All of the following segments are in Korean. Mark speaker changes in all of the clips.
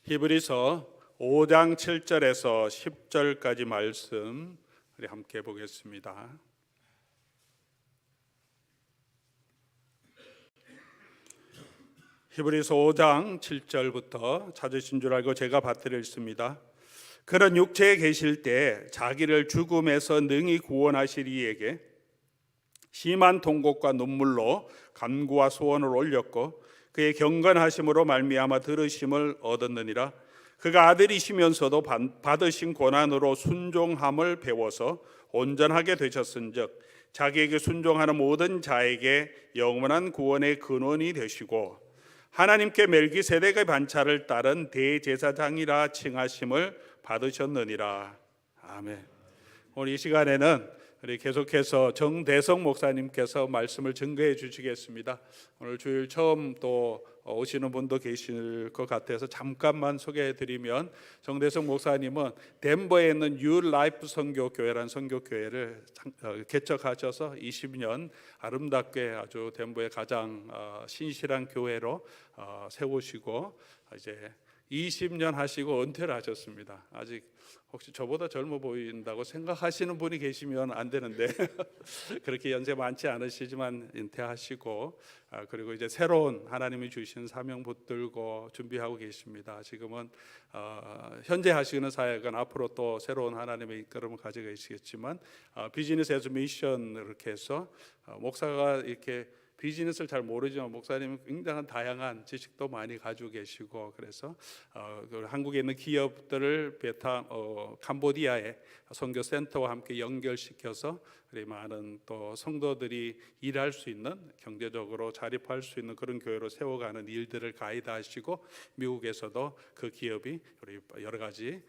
Speaker 1: 히브리서 5장 7절에서 10절까지 말씀 우리 함께 보겠습니다. 히브리서 5장 7절부터 찾으신 줄 알고 제가 받들어 읽습니다. 그런 육체에 계실 때 자기를 죽음에서 능히 구원하실 이에게 심한 통곡과 눈물로 간구와 소원을 올렸고 그의 경건하심으로 말미암아 들으심을 얻었느니라. 그가 아들이시면서도 받으신 고난으로 순종함을 배워서 온전하게 되셨은즉 자기에게 순종하는 모든 자에게 영원한 구원의 근원이 되시고 하나님께 멜기세덱의 반차를 따른 대제사장이라 칭하심을 받으셨느니라. 아멘. 오늘 이 시간에는 우리 계속해서 정대성 목사님께서 말씀을 증거해 주시겠습니다. 오늘 주일 처음 또 오시는 분도 계실 것 같아서 잠깐만 소개해 드리면, 정대성 목사님은 덴버에 있는 뉴 라이프 선교교회라는 선교교회를 개척하셔서 20년 아름답게 아주 덴버의 가장 신실한 교회로 세우시고 이제 20년 하시고 은퇴를 하셨습니다. 아직 혹시 저보다 젊어 보인다고 생각하시는 분이 계시면 안 되는데 그렇게 연세 많지 않으시지만 은퇴하시고 그리고 이제 새로운 하나님이 주신 사명 붙들고 준비하고 계십니다. 지금은 현재 하시는 사역은 앞으로 또 새로운 하나님의 이끌음을 가지고 계시겠지만 비즈니스 애즈 미션 이렇게 해서 목사가 이렇게 비즈니스를 잘 모르지만 목사님은 굉장한 다양한 지식도 많이 가지고 계시고, 그래서 한국에 있는 기업들을 캄보디아의 선교센터와 함께 연결시켜서 우리 많은 또 성도들이 일할 수 있는, 경제적으로 자립할 수 있는 그런 교회로 세워가는 일들을 가이드하시고, 미국에서도 그 기업이 우리 여러 가지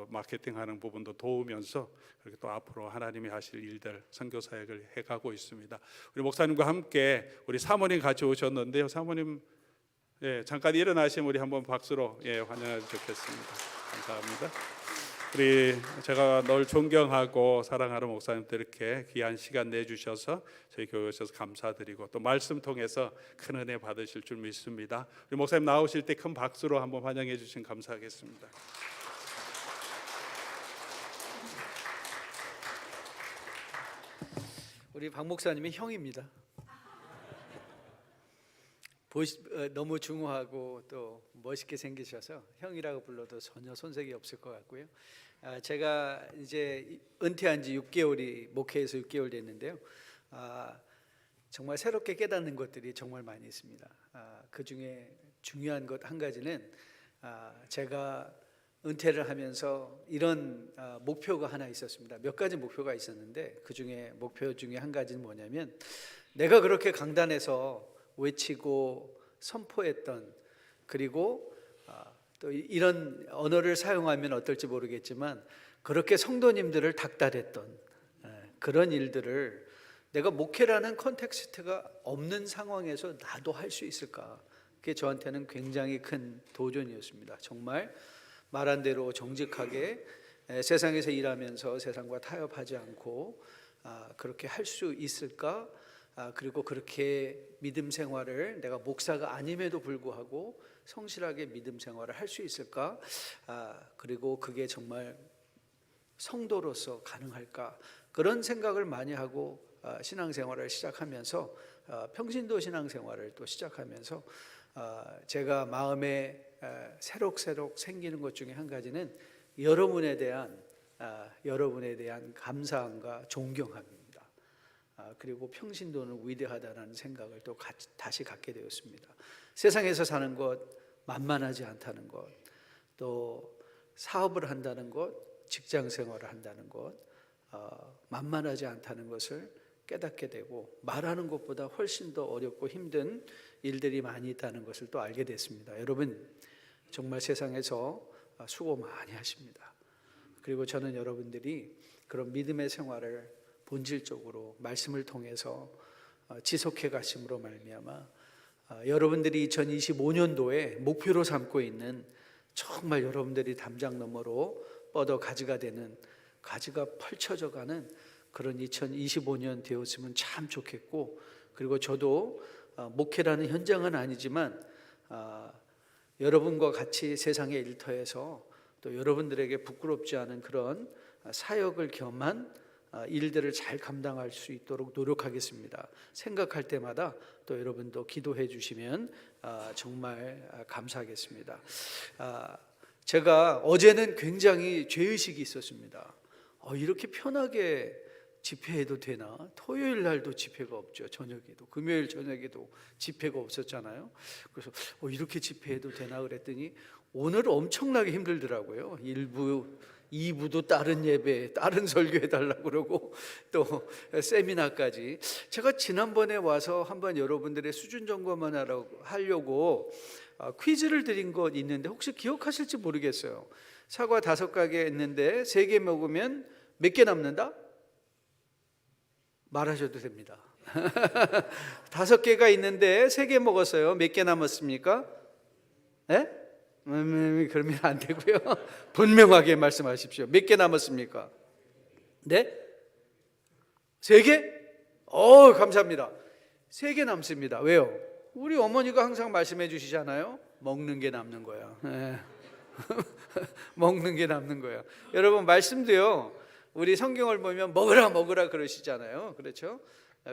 Speaker 1: 마케팅하는 부분도 도우면서 그렇게 또 앞으로 하나님이 하실 일들 선교 사역을 해가고 있습니다. 우리 목사님과 함께 우리 사모님 같이 오셨는데요. 사모님 잠깐 일어나시면 우리 한번 박수로 환영해 주겠습니다. 감사합니다. 우리 제가 늘 존경하고 사랑하는 목사님들 이렇게 귀한 시간 내주셔서 저희 교회 오셔서 감사드리고 또 말씀 통해서 큰 은혜 받으실 줄 믿습니다. 우리 목사님 나오실 때 큰 박수로 한번 환영해 주시면 감사하겠습니다.
Speaker 2: 우리 박 목사님이 형입니다. 너무 중후하고 또 멋있게 생기셔서 형이라고 불러도 전혀 손색이 없을 것 같고요. 제가 이제 은퇴한 지 6개월이 목회에서 6개월 됐는데요. 정말 새롭게 깨닫는 것들이 정말 많이 있습니다. 그 중에 중요한 것 한 가지는 제가 은퇴를 하면서 이런 목표가 하나 있었습니다. 몇 가지 목표가 있었는데 그 중에 목표 중에 한 가지는 뭐냐면, 내가 그렇게 강단에서 외치고 선포했던, 그리고 또 이런 언어를 사용하면 어떨지 모르겠지만 그렇게 성도님들을 닥달했던 그런 일들을 내가 목회라는 컨텍스트가 없는 상황에서 나도 할 수 있을까? 그게 저한테는 굉장히 큰 도전이었습니다. 정말 말한 대로 정직하게 세상에서 일하면서 세상과 타협하지 않고 그렇게 할 수 있을까? 그리고 그렇게 믿음 생활을, 내가 목사가 아님에도 불구하고 성실하게 믿음 생활을 할 수 있을까? 그리고 그게 정말 성도로서 가능할까? 그런 생각을 많이 하고 신앙생활을 시작하면서 평신도 신앙생활을 또 시작하면서 제가 마음에 새록새록 생기는 것 중에 한 가지는 여러분에 대한 감사함과 존경함입니다. 그리고 평신도는 위대하다는 생각을 또 다시 갖게 되었습니다. 세상에서 사는 것 만만하지 않다는 것, 또 사업을 한다는 것, 직장 생활을 한다는 것 만만하지 않다는 것을 깨닫게 되고, 말하는 것보다 훨씬 더 어렵고 힘든 일들이 많이 있다는 것을 또 알게 됐습니다. 여러분 정말 세상에서 수고 많이 하십니다. 그리고 저는 여러분들이 그런 믿음의 생활을 본질적으로 말씀을 통해서 지속해 가심으로 말미암아 여러분들이 2025년도에 목표로 삼고 있는, 정말 여러분들이 담장 너머로 뻗어 가지가 되는, 가지가 펼쳐져 가는 그런 2025년 되었으면 참 좋겠고, 그리고 저도 목회라는 현장은 아니지만 여러분과 같이 세상의 일터에서 또 여러분들에게 부끄럽지 않은 그런 사역을 겸한 일들을 잘 감당할 수 있도록 노력하겠습니다. 생각할 때마다 또 여러분도 기도해 주시면 정말 감사하겠습니다. 제가 어제는 굉장히 죄의식이 있었습니다. 이렇게 편하게 집회해도 되나? 토요일 날도 집회가 없죠. 저녁에도, 금요일 저녁에도 집회가 없었잖아요. 그래서 이렇게 집회해도 되나 그랬더니 오늘 엄청나게 힘들더라고요. 1부, 2부도 다른 예배, 다른 설교해 달라고 그러고 또 세미나까지. 제가 지난번에 와서 한번 여러분들의 수준 점검만 하려고 퀴즈를 드린 것 있는데 혹시 기억하실지 모르겠어요. 사과 5가게 있는데 3개 먹으면 몇 개 남는다? 말하셔도 됩니다. 5개가 있는데 3개 먹었어요. 몇 개 남았습니까? 네? 그러면 안 되고요. 분명하게 말씀하십시오. 몇 개 남았습니까? 네? 3개? 감사합니다. 3개 남습니다. 왜요? 우리 어머니가 항상 말씀해 주시잖아요. 먹는 게 남는 거야. 네. 먹는 게 남는 거야. 여러분 말씀도요. 우리 성경을 보면 먹으라 그러시잖아요. 그렇죠?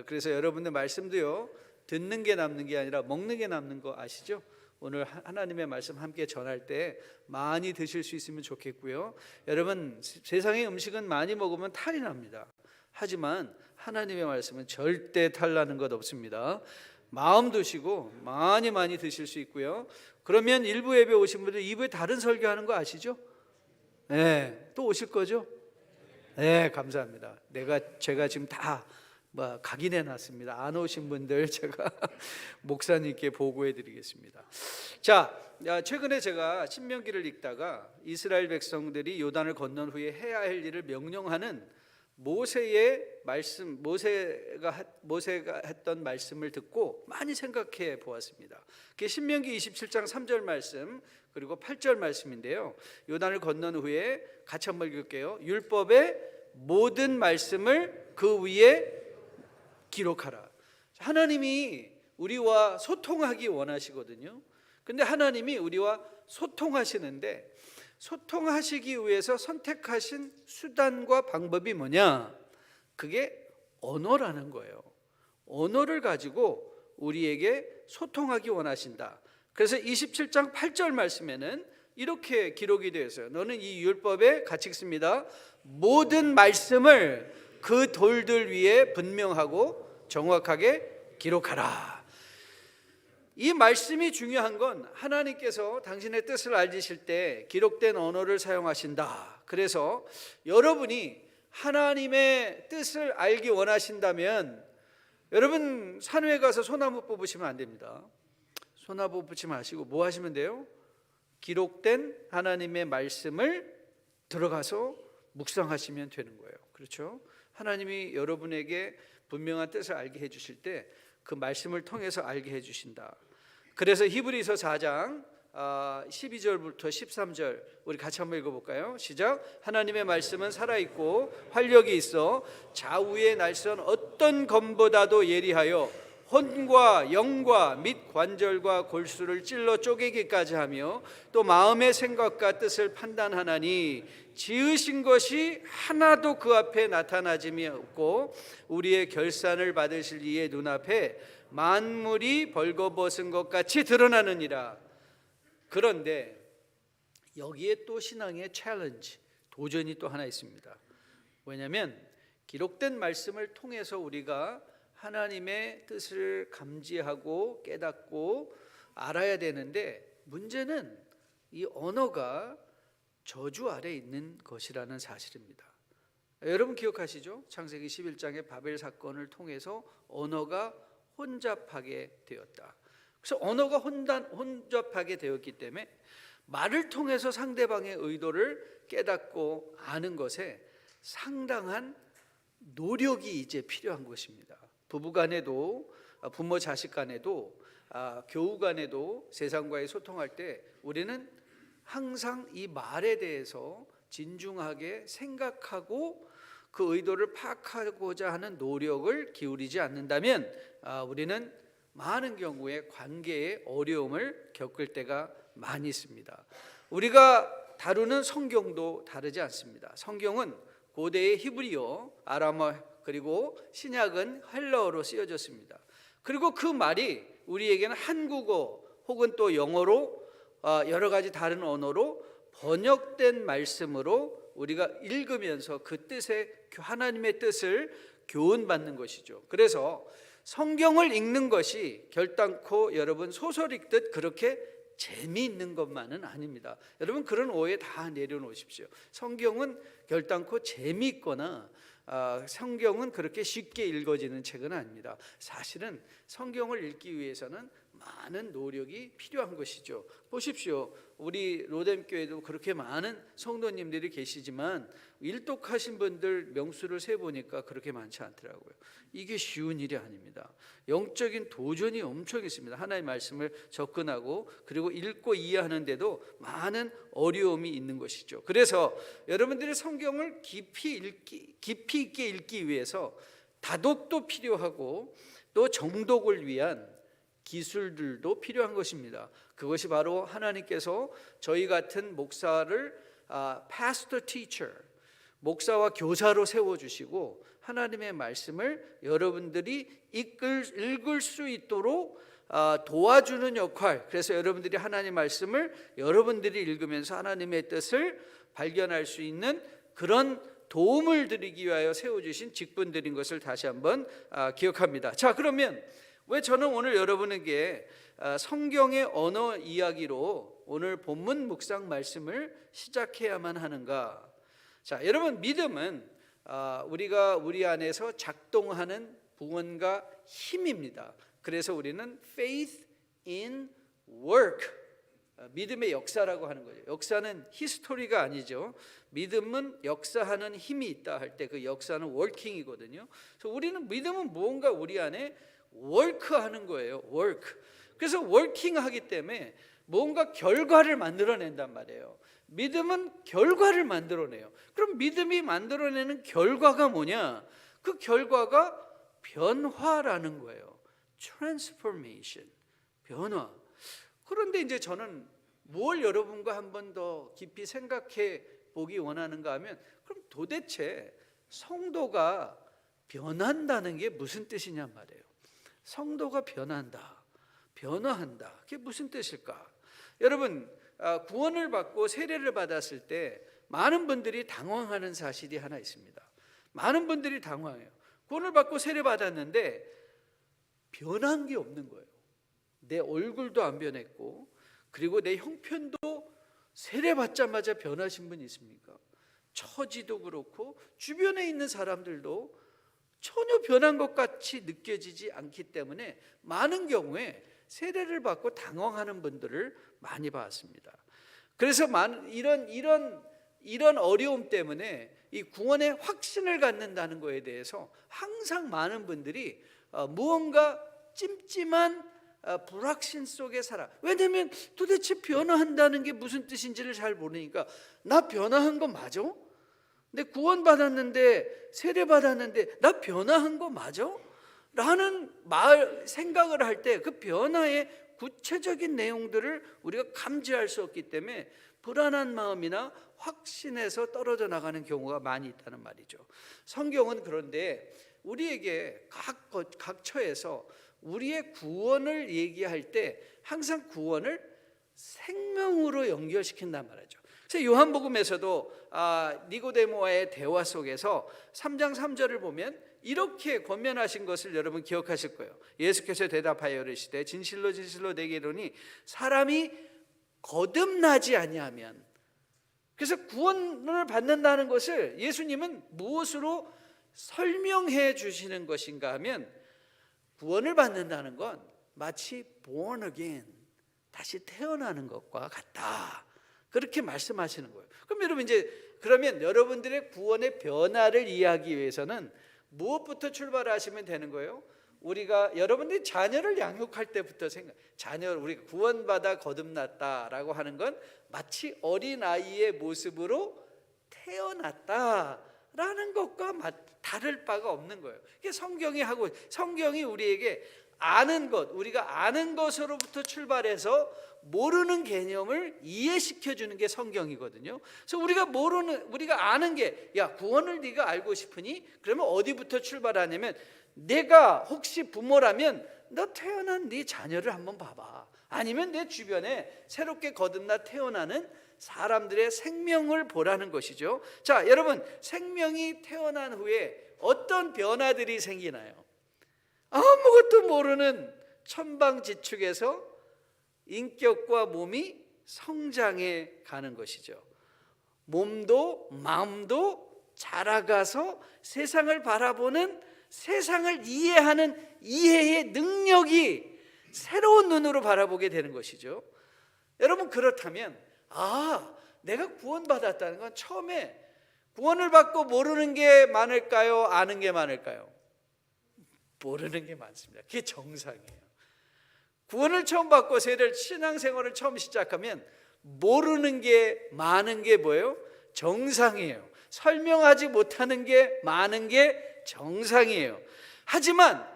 Speaker 2: 그래서 여러분들 말씀도요. 듣는 게 남는 게 아니라 먹는 게 남는 거 아시죠? 오늘 하나님의 말씀 함께 전할 때 많이 드실 수 있으면 좋겠고요. 여러분 세상의 음식은 많이 먹으면 탈이 납니다. 하지만 하나님의 말씀은 절대 탈나는 것 없습니다. 마음 두시고 많이 드실 수 있고요. 그러면 1부 예배 오신 분들 2부에 다른 설교하는 거 아시죠? 네, 또 오실 거죠? 네, 감사합니다. 제가 지금 다 각인해 놨습니다. 안 오신 분들 제가 목사님께 보고해 드리겠습니다. 자, 최근에 제가 신명기를 읽다가 이스라엘 백성들이 요단을 건넌 후에 해야 할 일을 명령하는 모세의 말씀, 모세가 했던 말씀을 듣고 많이 생각해 보았습니다. 그게 신명기 27장 3절 말씀 그리고 8절 말씀인데요. 요단을 건넌 후에 같이 한번 읽을게요. 율법의 모든 말씀을 그 위에 기록하라. 하나님이 우리와 소통하기 원하시거든요. 근데 하나님이 우리와 소통하시는데 소통하시기 위해서 선택하신 수단과 방법이 뭐냐? 그게 언어라는 거예요. 언어를 가지고 우리에게 소통하기 원하신다. 그래서 27장 8절 말씀에는 이렇게 기록이 되어 있어요. 너는 이 율법에 같이 읽습니다. 모든 말씀을 그 돌들 위에 분명하고 정확하게 기록하라. 이 말씀이 중요한 건 하나님께서 당신의 뜻을 알리실 때 기록된 언어를 사용하신다. 그래서 여러분이 하나님의 뜻을 알기 원하신다면 여러분 산후에 가서 소나무 뽑으시면 안 됩니다. 소나무 뽑지 마시고 뭐 하시면 돼요? 기록된 하나님의 말씀을 들어가서 묵상하시면 되는 거예요. 그렇죠? 하나님이 여러분에게 분명한 뜻을 알게 해주실 때 그 말씀을 통해서 알게 해주신다. 그래서 히브리서 4장 12절부터 13절 우리 같이 한번 읽어볼까요? 시작. 하나님의 말씀은 살아있고 활력이 있어 좌우의 날선 어떤 검보다도 예리하여 혼과 영과 및 관절과 골수를 찔러 쪼개기까지 하며 또 마음의 생각과 뜻을 판단하나니 지으신 것이 하나도 그 앞에 나타나짐이 없고 우리의 결산을 받으실 이의 눈앞에 만물이 벌거벗은 것 같이 드러나느니라. 그런데 여기에 또 신앙의 챌린지, 도전이 또 하나 있습니다. 왜냐하면 기록된 말씀을 통해서 우리가 하나님의 뜻을 감지하고 깨닫고 알아야 되는데 문제는 이 언어가 저주 아래 있는 것이라는 사실입니다. 여러분 기억하시죠? 창세기 11장의 바벨 사건을 통해서 언어가 혼잡하게 되었다. 그래서 언어가 혼잡하게 되었기 때문에 말을 통해서 상대방의 의도를 깨닫고 아는 것에 상당한 노력이 이제 필요한 것입니다. 부부간에도 부모 자식 간에도 교우 간에도 세상과의 소통할 때 우리는 항상 이 말에 대해서 진중하게 생각하고 그 의도를 파악하고자 하는 노력을 기울이지 않는다면 우리는 많은 경우에 관계에 어려움을 겪을 때가 많이 있습니다. 우리가 다루는 성경도 다르지 않습니다. 성경은 고대의 히브리어, 아람어, 그리고 신약은 헬라어로 쓰여졌습니다. 그리고 그 말이 우리에게는 한국어 혹은 또 영어로 여러 가지 다른 언어로 번역된 말씀으로 우리가 읽으면서 그 뜻의 하나님의 뜻을 교훈받는 것이죠. 그래서 성경을 읽는 것이 결단코 여러분 소설 읽듯 그렇게 재미있는 것만은 아닙니다. 여러분 그런 오해 다 내려놓으십시오. 성경은 결단코 재미있거나 성경은 그렇게 쉽게 읽어지는 책은 아닙니다. 사실은 성경을 읽기 위해서는 많은 노력이 필요한 것이죠. 보십시오. 우리 로뎀교회도 그렇게 많은 성도님들이 계시지만 일독하신 분들 명수를 세보니까 그렇게 많지 않더라고요. 이게 쉬운 일이 아닙니다. 영적인 도전이 엄청 있습니다. 하나님의 말씀을 접근하고 그리고 읽고 이해하는데도 많은 어려움이 있는 것이죠. 그래서 여러분들이 성경을 깊이 있게 읽기 위해서 다독도 필요하고 또 정독을 위한 기술들도 필요한 것입니다. 그것이 바로 하나님께서 저희 같은 목사를 pastor teacher, 목사와 교사로 세워주시고 하나님의 말씀을 여러분들이 읽을 수 있도록 도와주는 역할. 그래서 여러분들이 하나님의 말씀을 여러분들이 읽으면서 하나님의 뜻을 발견할 수 있는 그런 도움을 드리기 위하여 세워주신 직분들인 것을 다시 한번 기억합니다. 자, 그러면 왜 저는 오늘 여러분에게 성경의 언어 이야기로 오늘 본문 묵상 말씀을 시작해야만 하는가? 자, 여러분 믿음은 우리가 우리 안에서 작동하는 구원과 힘입니다. 그래서 우리는 faith in work, 믿음의 역사라고 하는 거죠. 역사는 히스토리가 아니죠. 믿음은 역사하는 힘이 있다 할 때 그 역사는 working이거든요. 그래서 우리는 믿음은 무언가 우리 안에 work하는 거예요. work. 그래서 working하기 때문에 뭔가 결과를 만들어낸단 말이에요. 믿음은 결과를 만들어내요. 그럼 믿음이 만들어내는 결과가 뭐냐? 그 결과가 변화라는 거예요. transformation, 변화. 그런데 이제 저는 뭘 여러분과 한 번 더 깊이 생각해 보기 원하는가 하면 그럼 도대체 성도가 변한다는 게 무슨 뜻이냔 말이에요. 성도가 변한다, 변화한다. 그게 무슨 뜻일까? 여러분 구원을 받고 세례를 받았을 때 많은 분들이 당황하는 사실이 하나 있습니다. 많은 분들이 당황해요. 구원을 받고 세례 받았는데 변한 게 없는 거예요. 내 얼굴도 안 변했고 그리고 내 형편도 세례 받자마자 변하신 분 있습니까? 처지도 그렇고 주변에 있는 사람들도 전혀 변한 것 같이 느껴지지 않기 때문에 많은 경우에 세례를 받고 당황하는 분들을 많이 봤습니다. 그래서 이런 어려움 때문에 이 구원의 확신을 갖는다는 것에 대해서 항상 많은 분들이 무언가 찜찜한 불확신 속에 살아. 왜냐하면 도대체 변화한다는 게 무슨 뜻인지를 잘 모르니까 나 변화한 거 맞아? 내 구원 받았는데 세례 받았는데 나 변화한 거 맞아? 라는 생각을 할 때 그 변화의 구체적인 내용들을 우리가 감지할 수 없기 때문에 불안한 마음이나 확신에서 떨어져 나가는 경우가 많이 있다는 말이죠. 성경은 그런데 우리에게 각 처에서 우리의 구원을 얘기할 때 항상 구원을 생명으로 연결시킨단 말이죠. 그래서 요한복음에서도 니고데모와의 대화 속에서 3장 3절을 보면 이렇게 권면하신 것을 여러분 기억하실 거예요. 예수께서 대답하여 이르시되 진실로 진실로 내게 이르노니 사람이 거듭나지 아니하면. 그래서 구원을 받는다는 것을 예수님은 무엇으로 설명해 주시는 것인가 하면 구원을 받는다는 건 마치 born again, 다시 태어나는 것과 같다. 그렇게 말씀하시는 거예요. 그러면 여러분들의 구원의 변화를 이해하기 위해서는 무엇부터 출발하시면 되는 거예요? 우리가 여러분들이 자녀를 양육할 때부터 우리가 구원받아 거듭났다라고 하는 건 마치 어린아이의 모습으로 태어났다라는 것과 다를 바가 없는 거예요. 이게 성경이 우리에게 아는 것, 우리가 아는 것으로부터 출발해서 모르는 개념을 이해시켜 주는 게 성경이거든요. 그래서 우리가 아는 게, 야, 구원을 네가 알고 싶으니? 그러면 어디부터 출발하냐면, 내가 혹시 부모라면 너 태어난 네 자녀를 한번 봐봐. 아니면 내 주변에 새롭게 거듭나 태어나는 사람들의 생명을 보라는 것이죠. 자, 여러분, 생명이 태어난 후에 어떤 변화들이 생기나요? 아무것도 모르는 천방지축에서 인격과 몸이 성장해 가는 것이죠. 몸도 마음도 자라가서 세상을 바라보는, 세상을 이해하는 이해의 능력이 새로운 눈으로 바라보게 되는 것이죠. 여러분, 그렇다면 내가 구원받았다는 건 처음에 구원을 받고 모르는 게 많을까요? 아는 게 많을까요? 모르는 게 많습니다. 그게 정상이에요. 구원을 처음 받고 신앙생활을 처음 시작하면 모르는 게 많은 게 뭐예요? 정상이에요. 설명하지 못하는 게 많은 게 정상이에요. 하지만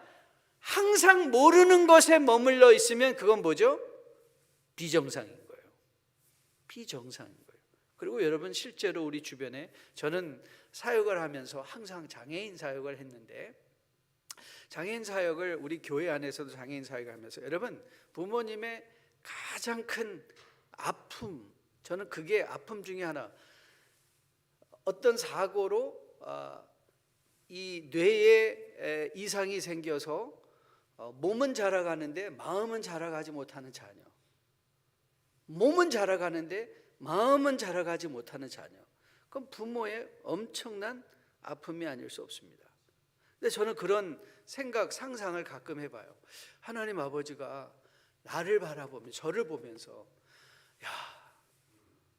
Speaker 2: 항상 모르는 것에 머물러 있으면 그건 뭐죠? 비정상인 거예요. 비정상인 거예요. 그리고 여러분, 실제로 우리 주변에, 저는 사역을 하면서 항상 장애인 사역을 했는데, 장애인 사역을 우리 교회 안에서도 장애인 사역을 하면서, 여러분, 부모님의 가장 큰 아픔, 저는 그게 아픔 중에 하나, 어떤 사고로 이 뇌에 이상이 생겨서 몸은 자라가는데 마음은 자라가지 못하는 자녀, 몸은 자라가는데 마음은 자라가지 못하는 자녀, 그건 부모의 엄청난 아픔이 아닐 수 없습니다. 근데 저는 그런 생각, 상상을 가끔 해봐요. 하나님 아버지가 나를 바라보면, 저를 보면서, 야,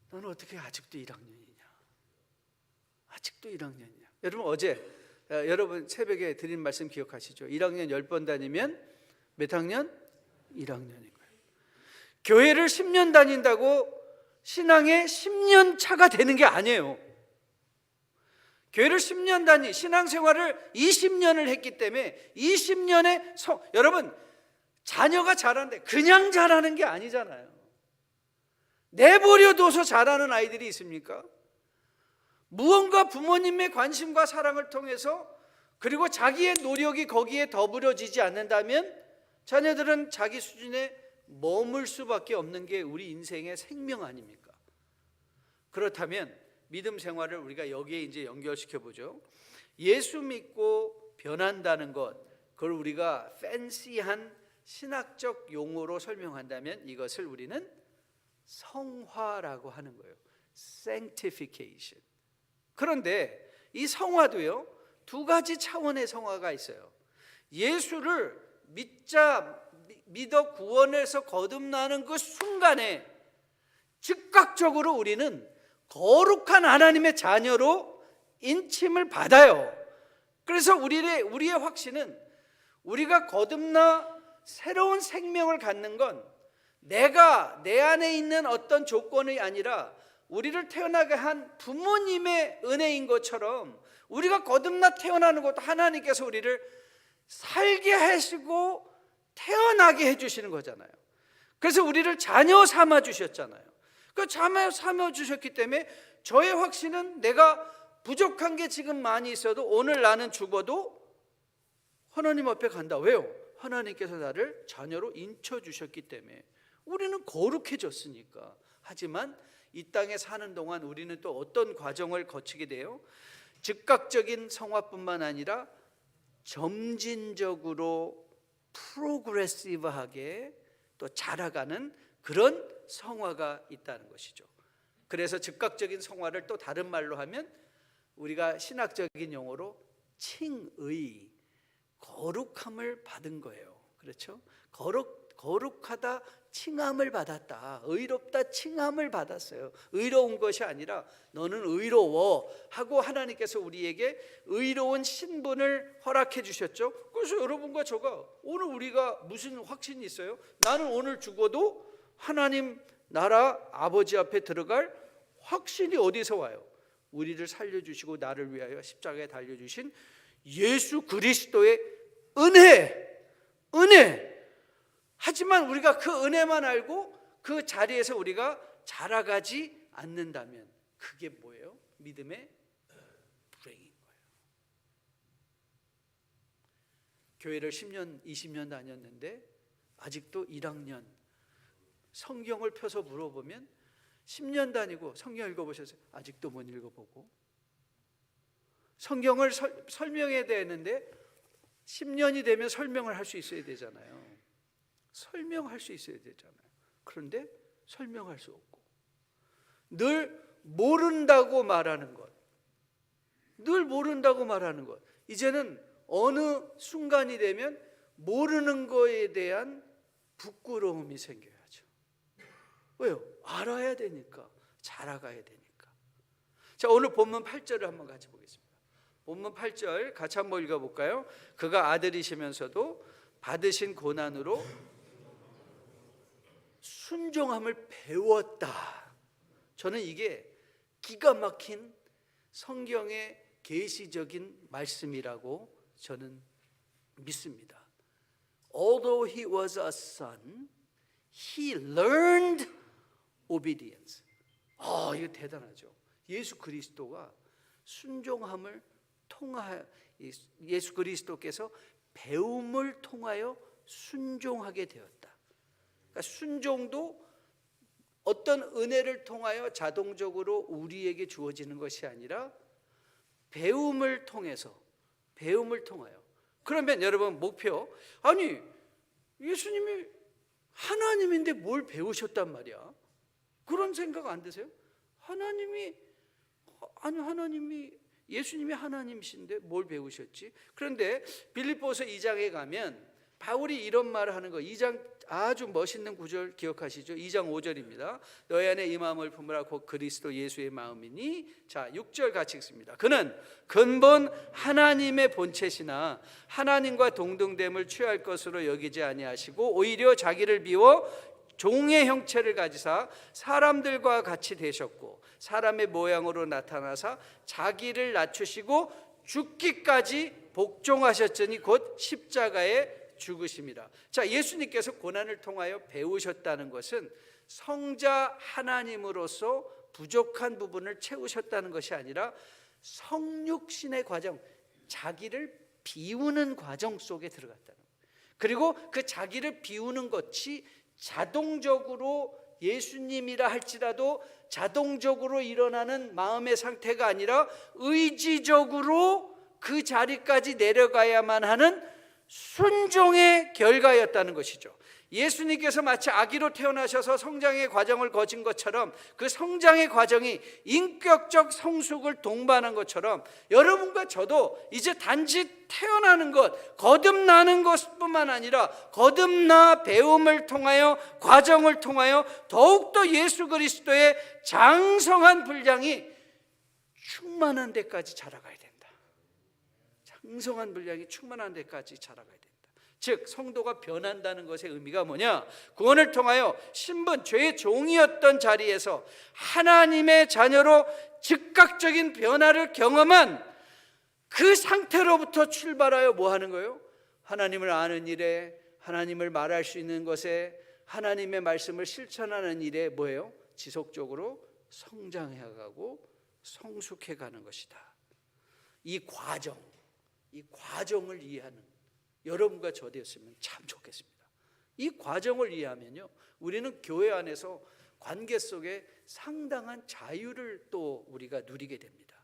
Speaker 2: 너는 어떻게 아직도 1학년이냐? 아직도 1학년이냐? 여러분, 어제 여러분 새벽에 드린 말씀 기억하시죠? 1학년 10번 다니면 몇 학년? 1학년인 거예요. 교회를 10년 다닌다고 신앙에 10년 차가 되는 게 아니에요. 교회를 10년 신앙생활을 20년을 했기 때문에 20년의 여러분, 자녀가 자라는데 그냥 자라는 게 아니잖아요. 내버려둬서 자라는 아이들이 있습니까? 무언가 부모님의 관심과 사랑을 통해서, 그리고 자기의 노력이 거기에 더불어지지 않는다면 자녀들은 자기 수준에 머물 수밖에 없는 게 우리 인생의 생명 아닙니까? 그렇다면 믿음 생활을 우리가 여기에 이제 연결시켜 보죠. 예수 믿고 변한다는 것, 그걸 우리가 팬시한 신학적 용어로 설명한다면 이것을 우리는 성화라고 하는 거예요. Sanctification. 그런데 이 성화도요, 두 가지 차원의 성화가 있어요. 예수를 믿어 구원에서 거듭나는 그 순간에 즉각적으로 우리는 거룩한 하나님의 자녀로 인침을 받아요. 그래서 우리의 확신은, 우리가 거듭나 새로운 생명을 갖는 건 내가 내 안에 있는 어떤 조건이 아니라 우리를 태어나게 한 부모님의 은혜인 것처럼, 우리가 거듭나 태어나는 것도 하나님께서 우리를 살게 하시고 태어나게 해주시는 거잖아요. 그래서 우리를 자녀 삼아 주셨잖아요. 그 자녀 삼아 주셨기 때문에 저의 확신은, 내가 부족한 게 지금 많이 있어도 오늘 나는 죽어도 하나님 앞에 간다. 왜요? 하나님께서 나를 자녀로 인쳐 주셨기 때문에. 우리는 거룩해졌으니까. 하지만 이 땅에 사는 동안 우리는 또 어떤 과정을 거치게 돼요? 즉각적인 성화뿐만 아니라 점진적으로 프로그레시브하게 또 자라가는 그런 성화가 있다는 것이죠. 그래서 즉각적인 성화를 또 다른 말로 하면 우리가 신학적인 용어로 칭의, 거룩함을 받은 거예요. 그렇죠? 거룩하다, 칭함을 받았다. 의롭다, 칭함을 받았어요. 의로운 것이 아니라 너는 의로워 하고 하나님께서 우리에게 의로운 신분을 허락해 주셨죠. 그래서 여러분과 저가 오늘 우리가 무슨 확신이 있어요? 나는 오늘 죽어도 하나님 나라 아버지 앞에 들어갈 확신이 어디서 와요? 우리를 살려주시고 나를 위하여 십자가에 달려주신 예수 그리스도의 은혜, 은혜. 하지만 우리가 그 은혜만 알고 그 자리에서 우리가 자라가지 않는다면 그게 뭐예요? 믿음의 불행인 거예요. 교회를 10년, 20년 다녔는데 아직도 1학년 성경을 펴서 물어보면 10년 다니고 성경 읽어보셨어요? 아직도 못 읽어보고 성경을 설명해야 되는데 10년이 되면 설명을 할 수 있어야 되잖아요. 설명할 수 있어야 되잖아요. 그런데 설명할 수 없고 늘 모른다고 말하는 것, 늘 모른다고 말하는 것. 이제는 어느 순간이 되면 모르는 거에 대한 부끄러움이 생겨야죠. 왜요? 알아야 되니까, 자라가야 되니까. 자, 오늘 본문 8절을 한번 같이 보겠습니다. 본문 8절 같이 한번 읽어볼까요? 그가 아들이시면서도 받으신 고난으로 순종함을 배웠다. 저는 이게 기가 막힌 성경의 계시적인 말씀이라고 저는 믿습니다. Although he was a son, he learned obedience. 이거 대단하죠. 예수 그리스도가 순종함을 통하여, 예수 그리스도께서 배움을 통하여 순종하게 되었다. 그러니까 순종도 어떤 은혜를 통하여 자동적으로 우리에게 주어지는 것이 아니라 배움을 통해서, 배움을 통하여. 그러면 여러분 목표, 아니 예수님이 하나님인데 뭘 배우셨단 말이야? 그런 생각 안 드세요? 하나님이 예수님이 하나님이신데 뭘 배우셨지? 그런데 빌립보서 2장에 가면 바울이 이런 말을 하는 거, 2장 아주 멋있는 구절 기억하시죠? 2장 5절입니다. 너희 안에 이 마음을 품으라 곧 그리스도 예수의 마음이니. 자, 6절 같이 읽습니다. 그는 근본 하나님의 본체시나 하나님과 동등됨을 취할 것으로 여기지 아니하시고 오히려 자기를 비워 종의 형체를 가지사 사람들과 같이 되셨고 사람의 모양으로 나타나사 자기를 낮추시고 죽기까지 복종하셨으니 곧 십자가에 죽으심이라. 자, 예수님께서 고난을 통하여 배우셨다는 것은 성자 하나님으로서 부족한 부분을 채우셨다는 것이 아니라 성육신의 과정, 자기를 비우는 과정 속에 들어갔다는 거예요. 그리고 그 자기를 비우는 것이 자동적으로 예수님이라 할지라도 자동적으로 일어나는 마음의 상태가 아니라 의지적으로 그 자리까지 내려가야만 하는 순종의 결과였다는 것이죠. 예수님께서 마치 아기로 태어나셔서 성장의 과정을 거친 것처럼 그 성장의 과정이 인격적 성숙을 동반한 것처럼 여러분과 저도 이제 단지 태어나는 것, 거듭나는 것뿐만 아니라 거듭나 배움을 통하여 과정을 통하여 더욱더 예수 그리스도의 장성한 분량이 충만한 데까지 자라가야 된다. 장성한 분량이 충만한 데까지 자라가야 된다. 즉 성도가 변한다는 것의 의미가 뭐냐? 구원을 통하여 신분, 죄의 종이었던 자리에서 하나님의 자녀로 즉각적인 변화를 경험한 그 상태로부터 출발하여 뭐 하는 거예요? 하나님을 아는 일에, 하나님을 말할 수 있는 것에, 하나님의 말씀을 실천하는 일에 뭐예요? 지속적으로 성장해가고 성숙해가는 것이다. 이 과정을 이해하는 여러분과 저 되었으면 참 좋겠습니다. 이 과정을 이해하면요, 우리는 교회 안에서 관계 속에 상당한 자유를 또 우리가 누리게 됩니다.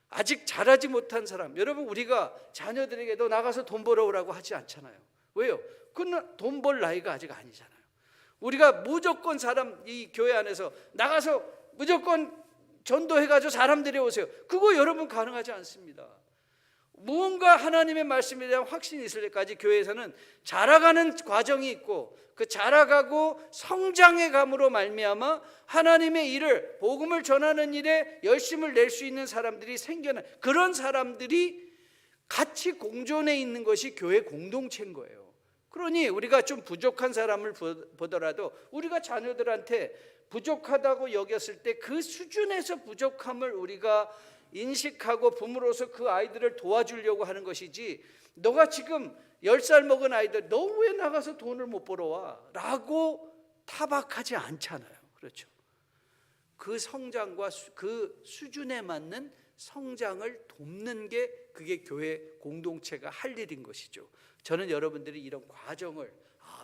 Speaker 2: 아직 자라지 못한 사람, 여러분 우리가 자녀들에게 너 나가서 돈 벌어오라고 하지 않잖아요. 왜요? 그건 돈 벌 나이가 아직 아니잖아요. 우리가 무조건 이 교회 안에서 나가서 무조건 전도해가지고 사람들이 오세요. 그거 여러분 가능하지 않습니다. 무언가 하나님의 말씀에 대한 확신이 있을 때까지 교회에서는 자라가는 과정이 있고 그 자라가고 성장의 감으로 말미암아 하나님의 일을, 복음을 전하는 일에 열심을 낼 수 있는 사람들이 생겨나, 그런 사람들이 같이 공존해 있는 것이 교회 공동체인 거예요. 그러니 우리가 좀 부족한 사람을 보더라도 우리가 자녀들한테 부족하다고 여겼을 때 그 수준에서 부족함을 우리가 인식하고 부모로서 그 아이들을 도와주려고 하는 것이지, 너가 지금 10살 먹은 아이들 너 왜 나가서 돈을 못 벌어와? 라고 타박하지 않잖아요. 그렇죠? 그 성장과 그 수준에 맞는 성장을 돕는 게 그게 교회 공동체가 할 일인 것이죠. 저는 여러분들이 이런 과정을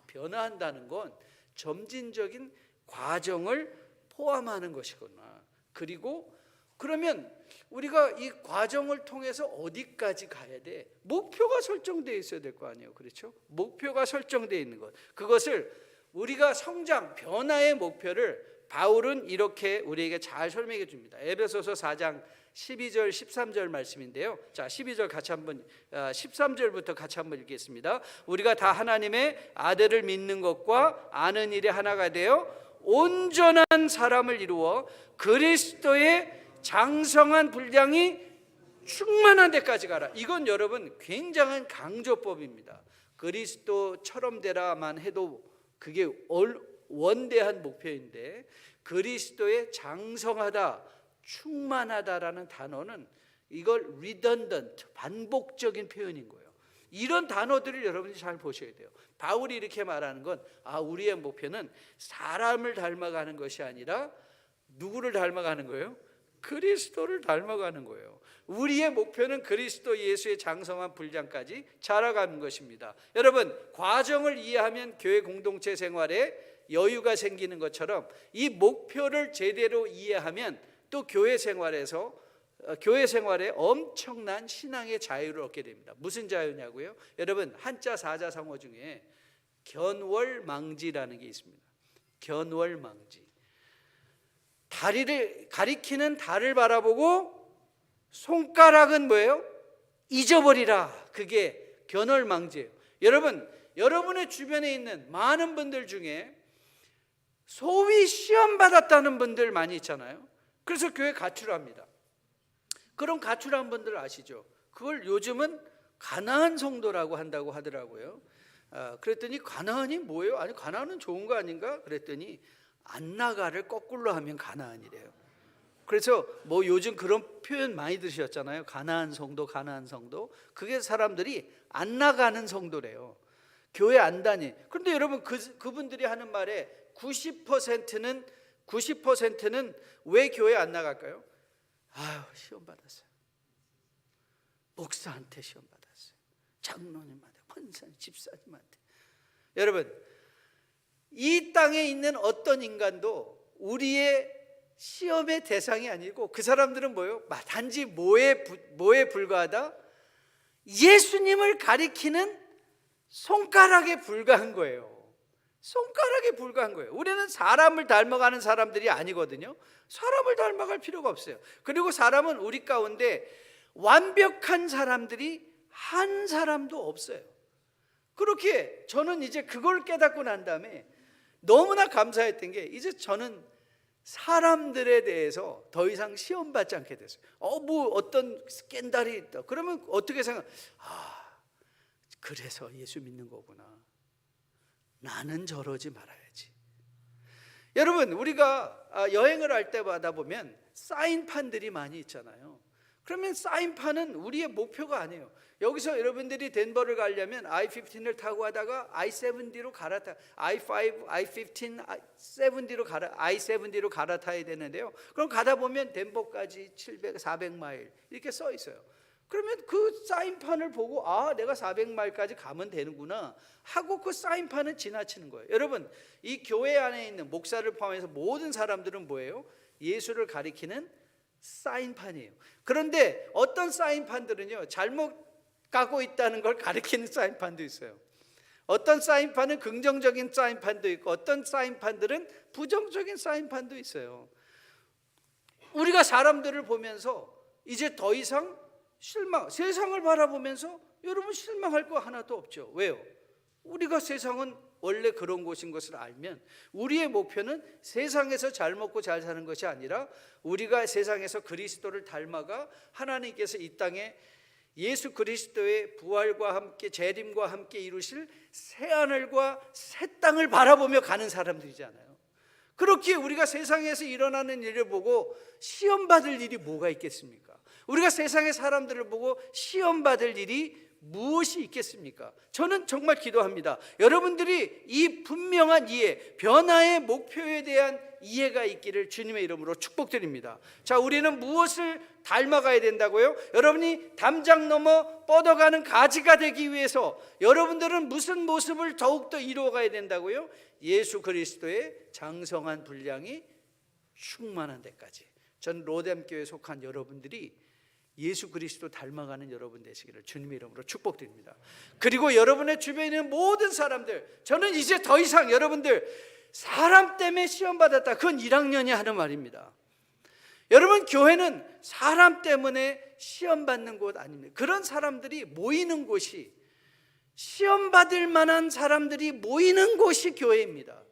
Speaker 2: 변화한다는 건 점진적인 과정을 포함하는 것이구나. 그리고 그러면 우리가 이 과정을 통해서 어디까지 가야 돼? 목표가 설정되어 있어야 될 거 아니에요. 그렇죠? 목표가 설정되어 있는 것. 그것을 우리가 성장, 변화의 목표를 바울은 이렇게 우리에게 잘 설명해 줍니다. 에베소서 4장 12절 13절 말씀인데요. 자, 12절 같이 한번 13절부터 같이 한번 읽겠습니다. 우리가 다 하나님의 아들을 믿는 것과 아는 일이 하나가 되어 온전한 사람을 이루어 그리스도의 장성한 분량이 충만한 데까지 가라. 이건 여러분 굉장한 강조법입니다. 그리스도처럼 되라만 해도 그게 원대한 목표인데, 그리스도의 장성하다, 충만하다라는 단어는 이걸 redundant, 반복적인 표현인 거예요. 이런 단어들을 여러분이 잘 보셔야 돼요. 바울이 이렇게 말하는 건 우리의 목표는 사람을 닮아가는 것이 아니라 누구를 닮아가는 거예요? 그리스도를 닮아가는 거예요. 우리의 목표는 그리스도 예수의 장성한 분량까지 자라가는 것입니다. 여러분, 과정을 이해하면 교회 공동체 생활에 여유가 생기는 것처럼 이 목표를 제대로 이해하면 또 교회 생활에 엄청난 신앙의 자유를 얻게 됩니다. 무슨 자유냐고요? 여러분, 한자 사자성어 중에 견월망지라는 게 있습니다. 견월망지. 다리를 가리키는 달을 바라보고 손가락은 뭐예요? 잊어버리라. 그게 견월망지예요. 여러분, 여러분의 주변에 있는 많은 분들 중에 소위 시험 받았다는 분들 많이 있잖아요. 그래서 교회 가출합니다. 그런 가출한 분들 아시죠? 그걸 요즘은 가나안 성도라고 한다고 하더라고요. 그랬더니 가나안이 뭐예요? 아니, 가나안은 좋은 거 아닌가? 그랬더니 안나가를 거꾸로 하면 가나안이래요. 그래서 뭐 요즘 그런 표현 많이 들으셨잖아요. 가나안 성도, 가나안 성도. 그게 사람들이 안 나가는 성도래요. 교회 안 다니. 그런데 여러분, 그분들이 하는 말에 90%는 왜 교회 안 나갈까요? 시험 받았어요. 목사한테 시험 받았어요. 장로님한테, 권사님, 집사님한테. 여러분, 이 땅에 있는 어떤 인간도 우리의 시험의 대상이 아니고, 그 사람들은 뭐예요? 단지 뭐에 불과하다? 예수님을 가리키는 손가락에 불과한 거예요. 손가락에 불과한 거예요. 우리는 사람을 닮아가는 사람들이 아니거든요. 사람을 닮아갈 필요가 없어요. 그리고 사람은 우리 가운데 완벽한 사람들이 한 사람도 없어요. 그렇게 저는 이제 그걸 깨닫고 난 다음에 너무나 감사했던 게, 이제 저는 사람들에 대해서 더 이상 시험받지 않게 됐어요. 뭐 어떤 스캔들이 있다. 그러면 어떻게 생각? 그래서 예수 믿는 거구나. 나는 저러지 말아야지. 여러분, 우리가 여행을 할 때마다 보면 사인판들이 많이 있잖아요. 그러면 사인판은 우리의 목표가 아니에요. 여기서 여러분들이 덴버를 가려면 I-15를 타고 가다가 I-70로 갈아타, I-5, I-15, I-70로 갈아타야 되는데요. 그럼 가다 보면 덴버까지 400마일 이렇게 써 있어요. 그러면 그 사인판을 보고 내가 400마일까지 가면 되는구나 하고 그 사인판은 지나치는 거예요. 여러분, 이 교회 안에 있는 목사를 포함해서 모든 사람들은 뭐예요? 예수를 가리키는 사인판이에요. 그런데 어떤 사인판들은요, 잘못 가고 있다는 걸 가리키는 사인판도 있어요. 어떤 사인판은 긍정적인 사인판도 있고, 어떤 사인판들은 부정적인 사인판도 있어요. 우리가 사람들을 보면서 이제 더 이상 세상을 바라보면서 여러분 실망할 거 하나도 없죠. 왜요? 우리가 세상은 원래 그런 곳인 것을 알면 우리의 목표는 세상에서 잘 먹고 잘 사는 것이 아니라 우리가 세상에서 그리스도를 닮아가 하나님께서 이 땅에 예수 그리스도의 부활과 함께 재림과 함께 이루실 새하늘과 새 땅을 바라보며 가는 사람들이잖아요. 그렇게 우리가 세상에서 일어나는 일을 보고 시험받을 일이 뭐가 있겠습니까? 우리가 세상의 사람들을 보고 시험받을 일이 무엇이 있겠습니까? 저는 정말 기도합니다. 여러분들이 이 분명한 이해, 변화의 목표에 대한 이해가 있기를 주님의 이름으로 축복드립니다. 자, 우리는 무엇을 닮아가야 된다고요? 여러분이 담장 넘어 뻗어가는 가지가 되기 위해서 여러분들은 무슨 모습을 더욱더 이루어가야 된다고요? 예수 그리스도의 장성한 분량이 충만한 데까지. 전 로뎀교회에 속한 여러분들이 예수 그리스도 닮아가는 여러분 되시기를 주님의 이름으로 축복드립니다. 그리고 여러분의 주변에 있는 모든 사람들, 저는 이제 더 이상 여러분들 사람 때문에 시험받았다, 그건 1학년이 하는 말입니다. 여러분, 교회는 사람 때문에 시험받는 곳 아닙니다. 그런 사람들이 모이는 곳이, 시험받을 만한 사람들이 모이는 곳이 교회입니다.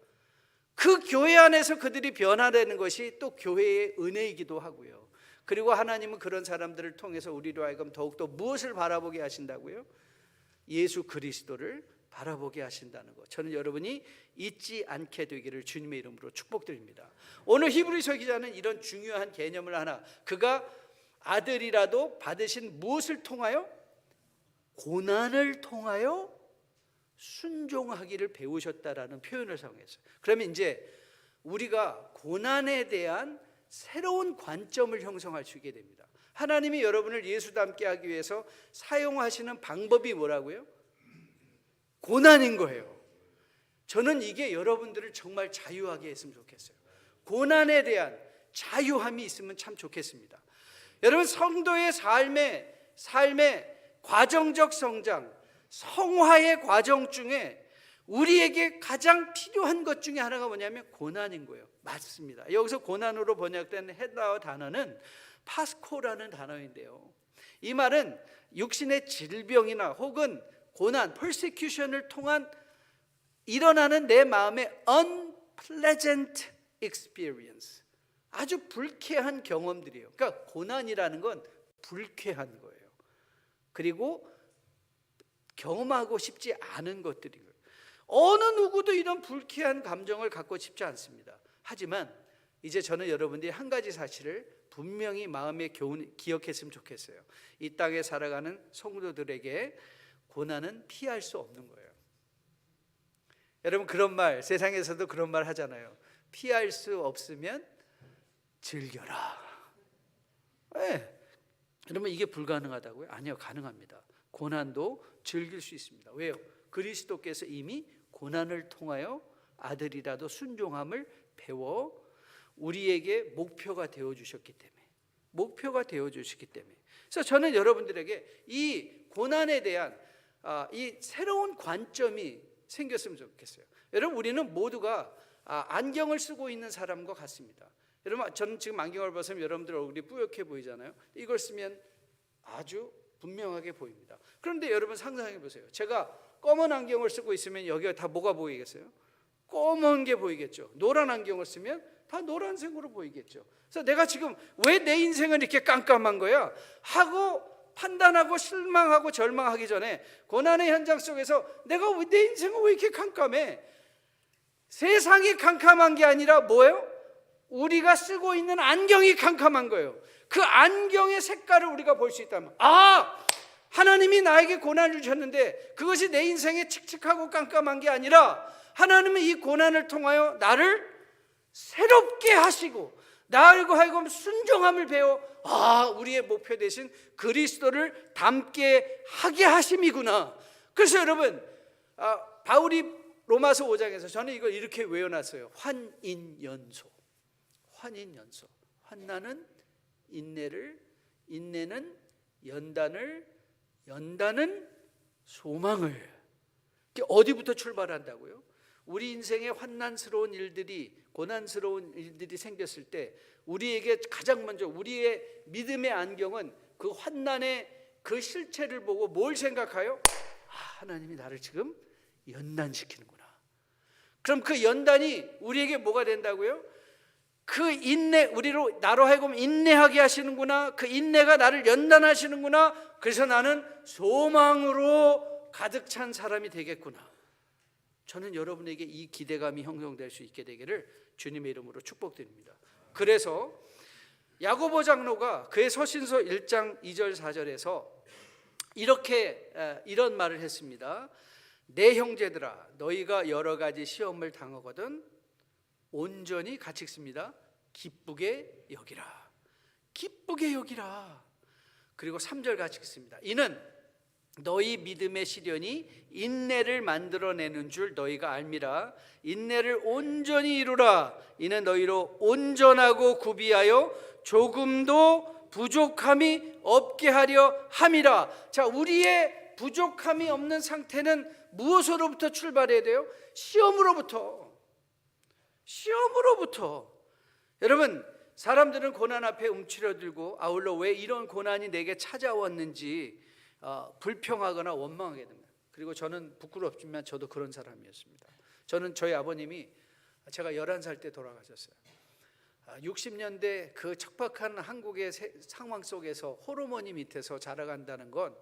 Speaker 2: 그 교회 안에서 그들이 변화되는 것이 또 교회의 은혜이기도 하고요. 그리고 하나님은 그런 사람들을 통해서 우리로 하여금 더욱더 무엇을 바라보게 하신다고요? 예수 그리스도를 바라보게 하신다는 것, 저는 여러분이 잊지 않게 되기를 주님의 이름으로 축복드립니다. 오늘 히브리서 기자는 이런 중요한 개념을 하나, 그가 아들이라도 받으신 무엇을 통하여? 고난을 통하여 순종하기를 배우셨다라는 표현을 사용했어요. 그러면 이제 우리가 고난에 대한 새로운 관점을 형성할 수 있게 됩니다. 하나님이 여러분을 예수 닮게 하기 위해서 사용하시는 방법이 뭐라고요? 고난인 거예요. 저는 이게 여러분들을 정말 자유하게 했으면 좋겠어요. 고난에 대한 자유함이 있으면 참 좋겠습니다. 여러분, 성도의 삶의 과정적 성장, 성화의 과정 중에 우리에게 가장 필요한 것 중에 하나가 뭐냐면 고난인 거예요. 맞습니다. 여기서 고난으로 번역된 헬라어 단어는 파스코라는 단어인데요, 이 말은 육신의 질병이나 혹은 고난, persecution을 통한 일어나는 내 마음의 unpleasant experience, 아주 불쾌한 경험들이에요. 그러니까 고난이라는 건 불쾌한 거예요. 그리고 경험하고 싶지 않은 것들이고요. 어느 누구도 이런 불쾌한 감정을 갖고 싶지 않습니다. 하지만 이제 저는 여러분들이 한 가지 사실을 분명히 마음에 기억했으면 좋겠어요. 이 땅에 살아가는 성도들에게 고난은 피할 수 없는 거예요. 여러분, 그런 말, 세상에서도 그런 말 하잖아요. 피할 수 없으면 즐겨라. 네. 여러분, 이게 불가능하다고요? 아니요, 가능합니다. 고난도 즐길 수 있습니다. 왜요? 그리스도께서 이미 고난을 통하여 아들이라도 순종함을 배워 우리에게 목표가 되어주셨기 때문에, 목표가 되어주셨기 때문에. 그래서 저는 여러분들에게 이 고난에 대한 이 새로운 관점이 생겼으면 좋겠어요. 여러분, 우리는 모두가 안경을 쓰고 있는 사람과 같습니다. 여러분, 저는 지금 안경을 벗으면 여러분들 얼굴이 뿌옇게 보이잖아요. 이걸 쓰면 아주 분명하게 보입니다. 그런데 여러분 상상해 보세요. 제가 검은 안경을 쓰고 있으면 여기가 다 뭐가 보이겠어요? 검은 게 보이겠죠. 노란 안경을 쓰면 다 노란색으로 보이겠죠. 그래서 내가 지금 왜 내 인생은 이렇게 깜깜한 거야? 하고 판단하고 실망하고 절망하기 전에 고난의 현장 속에서 내가 내 인생은 왜 이렇게 깜깜해? 세상이 깜깜한 게 아니라 뭐예요? 우리가 쓰고 있는 안경이 깜깜한 거예요. 그 안경의 색깔을 우리가 볼 수 있다면, 하나님이 나에게 고난을 주셨는데 그것이 내 인생에 칙칙하고 깜깜한 게 아니라 하나님은 이 고난을 통하여 나를 새롭게 하시고 나하고 하여금 순종함을 배워 우리의 목표 되신 그리스도를 닮게 하게 하심이구나. 그래서 여러분, 바울이 로마서 5장에서 저는 이걸 이렇게 외워놨어요. 환인연소. 환인연소. 환난은 인내를, 인내는 연단을, 연단은 소망을. 어디부터 출발한다고요? 우리 인생에 환난스러운 일들이, 고난스러운 일들이 생겼을 때 우리에게 가장 먼저 우리의 믿음의 안경은 그 환난의 그 실체를 보고 뭘 생각해요? 하나님이 나를 지금 연단시키는구나. 그럼 그 연단이 우리에게 뭐가 된다고요? 그 인내, 나로 하여금 인내하게 하시는구나. 그 인내가 나를 연단하시는구나. 그래서 나는 소망으로 가득 찬 사람이 되겠구나. 저는 여러분에게 이 기대감이 형성될 수 있게 되기를 주님의 이름으로 축복드립니다. 그래서 야고보 장로가 그의 서신서 1장 2절 4절에서 이런 말을 했습니다. 내 형제들아, 너희가 여러 가지 시험을 당하거든 온전히 같이 읽습니다. 기쁘게 여기라. 기쁘게 여기라. 그리고 3절 같이 읽습니다. 이는 너희 믿음의 시련이 인내를 만들어내는 줄 너희가 알미라. 인내를 온전히 이루라. 이는 너희로 온전하고 구비하여 조금도 부족함이 없게 하려 함이라. 자, 우리의 부족함이 없는 상태는 무엇으로부터 출발해야 돼요? 시험으로부터. 여러분, 사람들은 고난 앞에 움츠러들고 아울러 왜 이런 고난이 내게 찾아왔는지 불평하거나 원망하게 됩니다. 그리고 저는 부끄럽지만 저도 그런 사람이었습니다. 저는 저희 아버님이 제가 11살 때 돌아가셨어요. 60년대 그 척박한 한국의 상황 속에서 호르몬이 밑에서 자라간다는 건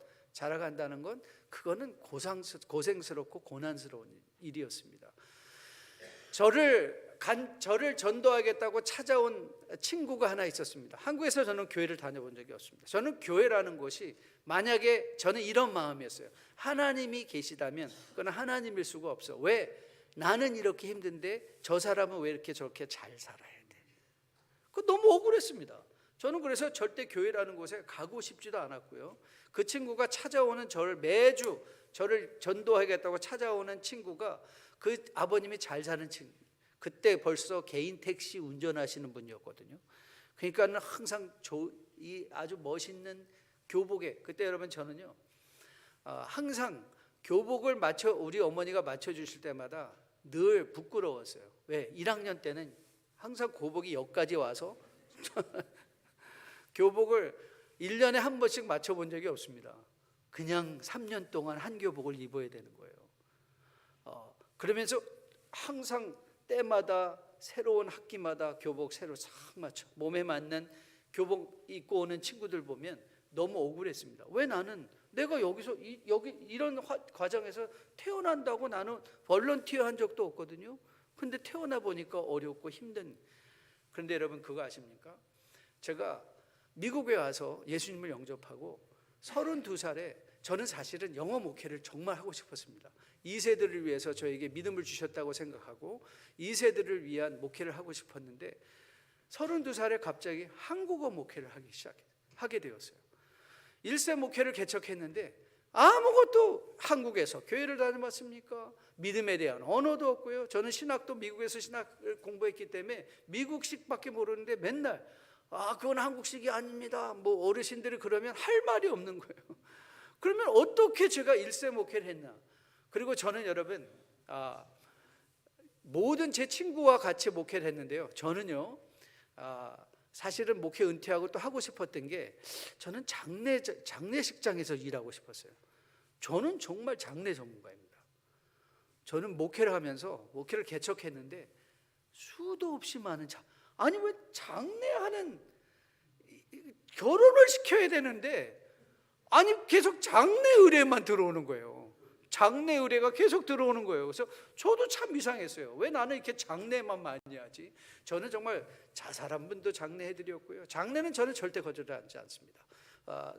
Speaker 2: 그거는 고생스럽고 고난스러운 일이었습니다. 저를 전도하겠다고 찾아온 친구가 하나 있었습니다. 한국에서 저는 교회를 다녀본 적이 없습니다. 저는 교회라는 곳이, 만약에 저는 이런 마음이었어요. 하나님이 계시다면 그건 하나님일 수가 없어. 왜? 나는 이렇게 힘든데 저 사람은 왜 이렇게 저렇게 잘 살아야 돼? 그거 너무 억울했습니다. 저는 그래서 절대 교회라는 곳에 가고 싶지도 않았고요. 그 친구가 찾아오는 매주 저를 전도하겠다고 찾아오는 친구가 그 아버님이 잘 사는 친구, 그때 벌써 개인 택시 운전하시는 분이었거든요. 그러니까 항상 이 아주 멋있는 교복에, 그때 여러분 저는요 항상 교복을 우리 어머니가 맞춰주실 때마다 늘 부끄러웠어요. 왜? 1학년 때는 항상 교복이 여기까지 와서 교복을 1년에 한 번씩 맞춰본 적이 없습니다. 그냥 3년 동안 한 교복을 입어야 되는 거예요. 그러면서 항상 때마다 새로운 학기마다 교복 새로 싹 맞춰 몸에 맞는 교복 입고 오는 친구들 보면 너무 억울했습니다. 왜 나는 내가 여기 이런 과정에서 태어난다고 나는 볼런티어 한 적도 없거든요. 근데 태어나 보니까 어렵고 힘든. 그런데 여러분 그거 아십니까? 제가 미국에 와서 예수님을 영접하고 32살에 저는 사실은 영어 목회를 정말 하고 싶었습니다. 2세들을 위해서 저에게 믿음을 주셨다고 생각하고 2세들을 위한 목회를 하고 싶었는데 32살에 갑자기 한국어 목회를 하게 되었어요. 1세 목회를 개척했는데 아무것도 한국에서 교회를 다녀봤습니까? 믿음에 대한 언어도 없고요. 저는 신학도 미국에서 신학을 공부했기 때문에 미국식밖에 모르는데 맨날 그건 한국식이 아닙니다. 뭐 어르신들이 그러면 할 말이 없는 거예요. 그러면 어떻게 제가 1세 목회를 했나? 그리고 저는 여러분 모든 제 친구와 같이 목회를 했는데요. 저는요 사실은 목회 은퇴하고 또 하고 싶었던 게 저는 장례식장에서 일하고 싶었어요. 저는 정말 장례 전문가입니다. 저는 목회를 하면서 목회를 개척했는데 수도 없이 많은 아니 왜 장례하는 결혼을 시켜야 되는데 아니 계속 장례 의뢰만 들어오는 거예요. 장례 의뢰가 계속 들어오는 거예요. 그래서 저도 참 이상했어요. 왜 나는 이렇게 장례만 많이 하지? 저는 정말 자살한 분도 장례해드렸고요. 장례는 저는 절대 거절하지 않습니다.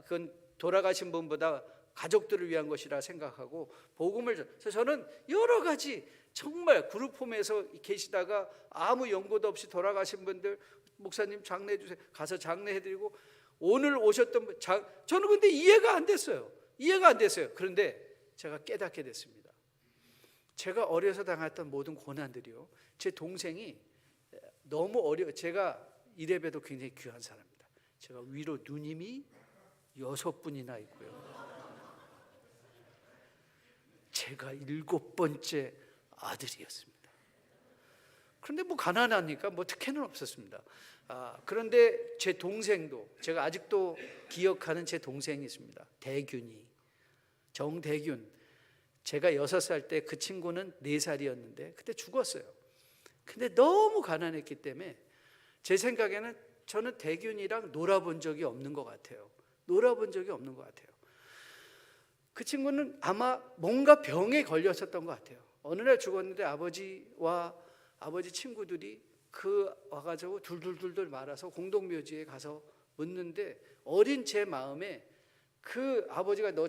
Speaker 2: 그건 돌아가신 분보다 가족들을 위한 것이라 생각하고 그래서 저는 여러 가지 정말 그룹홈에서 계시다가 아무 연고도 없이 돌아가신 분들 목사님 장례해 주세요. 가서 장례해드리고 오늘 오셨던 분 저는 근데 이해가 안 됐어요. 그런데 제가 깨닫게 됐습니다. 제가 어려서 당했던 모든 고난들이요. 제 동생이 너무 제가 이래봬도 굉장히 귀한 사람입니다. 제가 위로 누님이 6분이나 있고요. 제가 7번째 아들이었습니다. 그런데 뭐 가난하니까 뭐 특혜는 없었습니다. 그런데 제 동생도 제가 아직도 기억하는 제 동생이 있습니다. 정대균. 제가 6살 때 그 친구는 4살이었는데 그때 죽었어요. 근데 너무 가난했기 때문에 제 생각에는 저는 대균이랑 놀아본 적이 없는 것 같아요. 그 친구는 아마 뭔가 병에 걸렸었던 것 같아요. 어느 날 죽었는데 아버지 친구들이 와가지고 둘둘둘둘 말아서 공동묘지에 가서 묻는데 어린 제 마음에 그 아버지가 너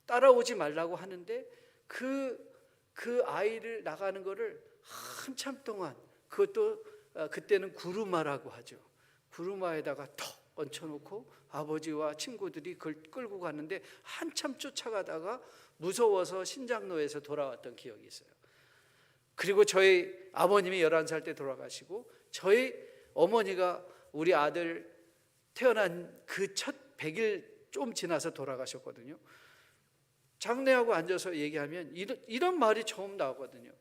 Speaker 2: 따라오지 말라고 하는데 그 아이를 나가는 거를 한참 동안, 그것도 그때는 구루마라고 하죠. 구루마에다가 턱 얹혀놓고 아버지와 친구들이 그걸 끌고 가는데 한참 쫓아가다가 무서워서 신장로에서 돌아왔던 기억이 있어요. 그리고 저희 아버님이 11살 때 돌아가시고 저희 어머니가 우리 아들 태어난 그 첫 100일 좀 지나서 돌아가셨거든요. 장례하고 앉아서 얘기하면 이런 말이 처음 나오거든요.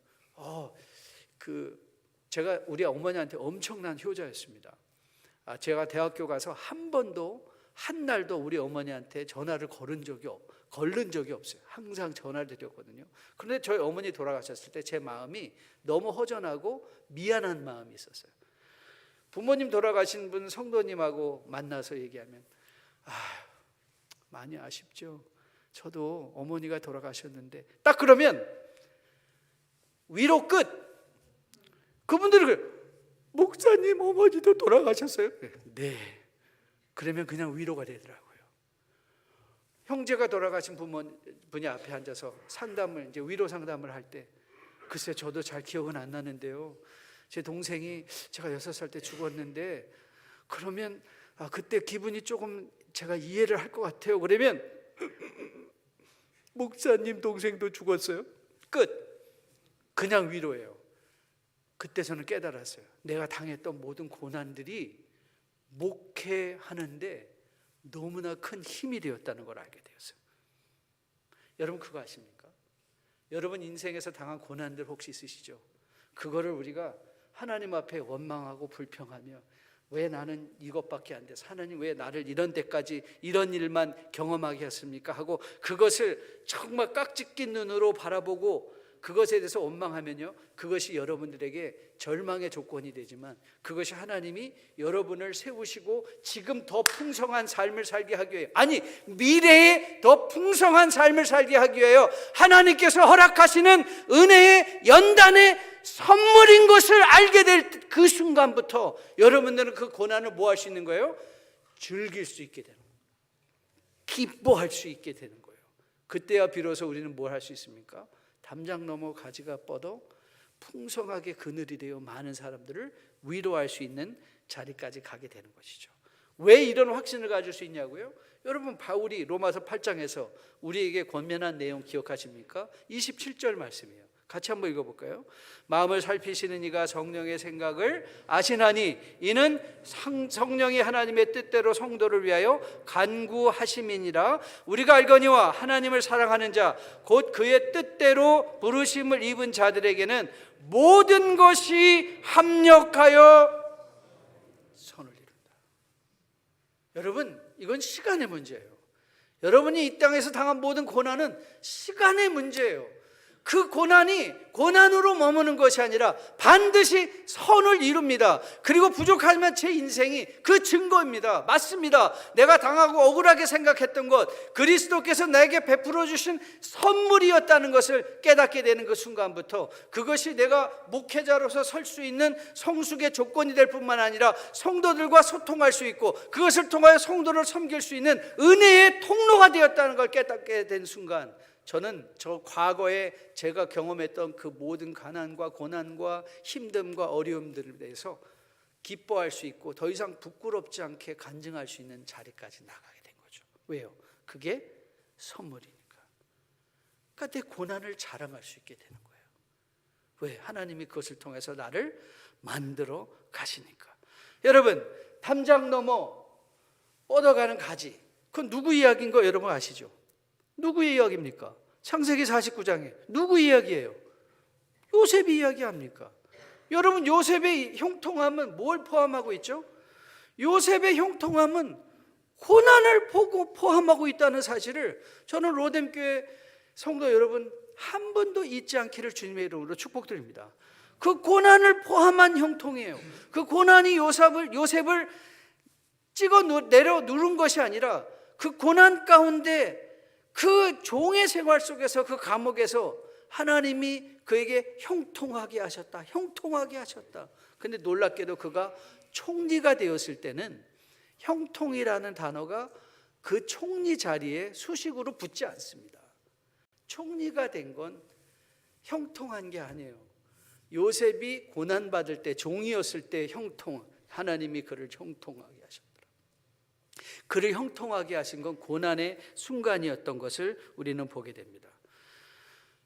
Speaker 2: 제가 우리 어머니한테 엄청난 효자였습니다. 제가 대학교 가서 한 날도 우리 어머니한테 전화를 걸른 적이 없어요. 항상 전화를 드렸거든요. 그런데 저희 어머니 돌아가셨을 때 제 마음이 너무 허전하고 미안한 마음이 있었어요. 부모님 돌아가신 분 성도님하고 만나서 얘기하면 많이 아쉽죠. 저도 어머니가 돌아가셨는데, 딱 그러면 위로 끝. 그분들이 그래요. 목사님 어머니도 돌아가셨어요? 네. 그러면 그냥 위로가 되더라고요. 형제가 돌아가신 분이 앞에 앉아서 이제 위로 상담을 할 때, 글쎄 저도 잘 기억은 안 나는데요, 제 동생이 제가 6살 때 죽었는데 그러면 그때 기분이 조금 제가 이해를 할 것 같아요. 그러면 목사님 동생도 죽었어요? 끝. 그냥 위로예요. 그때 저는 깨달았어요. 내가 당했던 모든 고난들이 목회하는데 너무나 큰 힘이 되었다는 걸 알게 되었어요. 여러분 그거 아십니까? 여러분 인생에서 당한 고난들 혹시 있으시죠? 그거를 우리가 하나님 앞에 원망하고 불평하며 왜 나는 이것밖에 안 돼서, 하나님 왜 나를 이런 데까지 이런 일만 경험하게 했습니까? 하고 그것을 정말 깍지 낀 눈으로 바라보고 그것에 대해서 원망하면요, 그것이 여러분들에게 절망의 조건이 되지만 그것이 하나님이 여러분을 세우시고 지금 더 풍성한 삶을 살게 하기 위해, 아니 미래에 더 풍성한 삶을 살게 하기 위하여 하나님께서 허락하시는 은혜의 연단의 선물인 것을 알게 될 그 순간부터 여러분들은 그 고난을 뭐 할 수 있는 거예요? 즐길 수 있게 되는 거예요. 기뻐할 수 있게 되는 거예요. 그때야 비로소 우리는 뭘 할 수 있습니까? 담장 넘어 가지가 뻗어 풍성하게 그늘이 되어 많은 사람들을 위로할 수 있는 자리까지 가게 되는 것이죠. 왜 이런 확신을 가질 수 있냐고요? 여러분 바울이 로마서 8장에서 우리에게 권면한 내용 기억하십니까? 27절 말씀이에요. 같이 한번 읽어볼까요? 마음을 살피시는 이가 성령의 생각을 아시나니 이는 성령이 하나님의 뜻대로 성도를 위하여 간구하심이니라. 우리가 알거니와 하나님을 사랑하는 자 곧 그의 뜻대로 부르심을 입은 자들에게는 모든 것이 합력하여 선을 이룬다. 여러분 이건 시간의 문제예요. 여러분이 이 땅에서 당한 모든 고난은 시간의 문제예요. 그 고난이 고난으로 머무는 것이 아니라 반드시 선을 이룹니다. 그리고 부족하지만 제 인생이 그 증거입니다. 맞습니다. 내가 당하고 억울하게 생각했던 것, 그리스도께서 나에게 베풀어 주신 선물이었다는 것을 깨닫게 되는 그 순간부터 그것이 내가 목회자로서 설 수 있는 성숙의 조건이 될 뿐만 아니라 성도들과 소통할 수 있고 그것을 통하여 성도를 섬길 수 있는 은혜의 통로가 되었다는 걸 깨닫게 된 순간, 저는 저 과거에 제가 경험했던 그 모든 가난과 고난과 힘듦과 어려움들에 대해서 기뻐할 수 있고 더 이상 부끄럽지 않게 간증할 수 있는 자리까지 나가게 된 거죠. 왜요? 그게 선물이니까. 그러니까 내 고난을 자랑할 수 있게 되는 거예요. 왜? 하나님이 그것을 통해서 나를 만들어 가시니까. 여러분 담장 넘어 뻗어가는 가지, 그건 누구 이야기인 거 여러분 아시죠? 누구의 이야기입니까? 창세기 49장에 누구 이야기예요? 요셉이 이야기합니까? 여러분 요셉의 형통함은 뭘 포함하고 있죠? 요셉의 형통함은 고난을 포함하고 있다는 사실을 저는 로뎀교회 성도 여러분 한 번도 잊지 않기를 주님의 이름으로 축복드립니다. 그 고난을 포함한 형통이에요. 그 고난이 요셉을 찍어 내려 누른 것이 아니라 그 고난 가운데 그 종의 생활 속에서 그 감옥에서 하나님이 그에게 형통하게 하셨다. 형통하게 하셨다. 근데 놀랍게도 그가 총리가 되었을 때는 형통이라는 단어가 그 총리 자리에 수식으로 붙지 않습니다. 총리가 된 건 형통한 게 아니에요. 요셉이 고난받을 때, 종이었을 때 하나님이 그를 형통하게 하셨더라. 그를 형통하게 하신 건 고난의 순간이었던 것을 우리는 보게 됩니다.